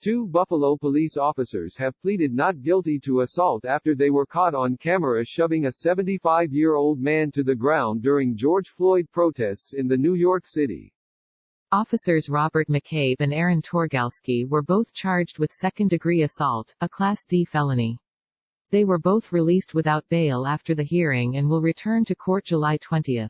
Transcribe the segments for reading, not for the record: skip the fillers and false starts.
Two Buffalo police officers have pleaded not guilty to assault after they were caught on camera shoving a 75-year-old man to the ground during George Floyd protests in the New York City. Officers Robert McCabe and Aaron Torgalski were both charged with second-degree assault, a Class D felony. They were both released without bail after the hearing and will return to court July 20.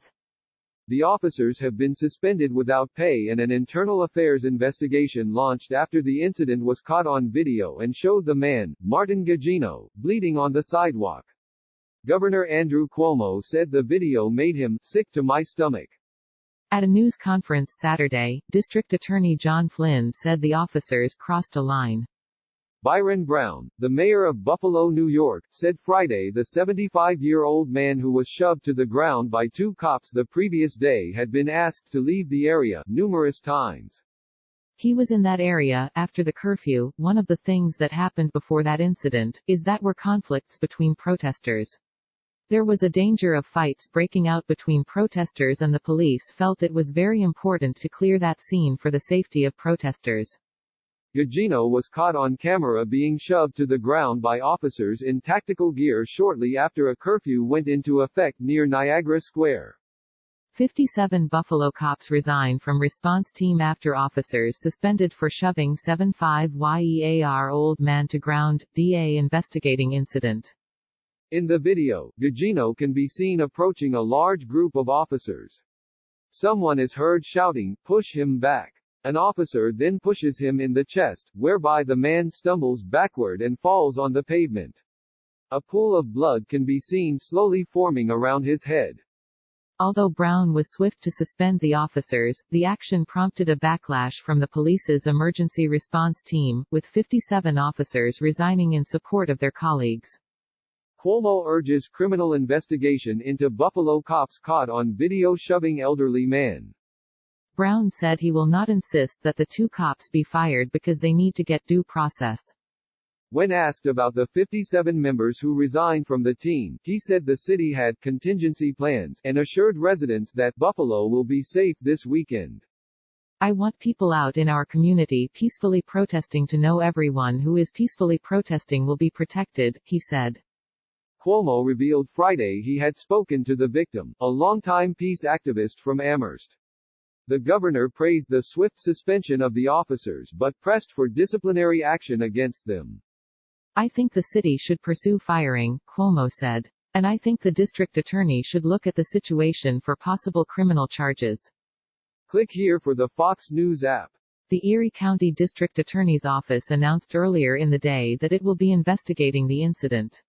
The officers have been suspended without pay and an internal affairs investigation launched after the incident was caught on video and showed the man, Martin Gugino, bleeding on the sidewalk. Governor Andrew Cuomo said the video made him sick to my stomach. At a news conference Saturday, District Attorney John Flynn said the officers crossed a line. Byron Brown, the mayor of Buffalo, New York, said Friday the 75-year-old man who was shoved to the ground by two cops the previous day had been asked to leave the area numerous times. He was in that area after the curfew. One of the things that happened before that incident is that were conflicts between protesters. There was a danger of fights breaking out between protesters, and the police felt it was very important to clear that scene for the safety of protesters. Gugino was caught on camera being shoved to the ground by officers in tactical gear shortly after a curfew went into effect near Niagara Square. 57 Buffalo cops resigned from response team after officers suspended for shoving 75-year-old man to ground, DA investigating incident. In the video, Gugino can be seen approaching a large group of officers. Someone is heard shouting, "Push him back." An officer then pushes him in the chest, whereby the man stumbles backward and falls on the pavement. A pool of blood can be seen slowly forming around his head. Although Brown was swift to suspend the officers, the action prompted a backlash from the police's emergency response team, with 57 officers resigning in support of their colleagues. Cuomo urges criminal investigation into Buffalo cops caught on video shoving elderly man. Brown said he will not insist that the two cops be fired because they need to get due process. When asked about the 57 members who resigned from the team, he said the city had contingency plans, and assured residents that Buffalo will be safe this weekend. "I want people out in our community peacefully protesting to know everyone who is peacefully protesting will be protected," he said. Cuomo revealed Friday he had spoken to the victim, a longtime peace activist from Amherst. The governor praised the swift suspension of the officers but pressed for disciplinary action against them. "I think the city should pursue firing," Cuomo said. "And I think the district attorney should look at the situation for possible criminal charges." Click here for the Fox News app. The Erie County District Attorney's Office announced earlier in the day that it will be investigating the incident.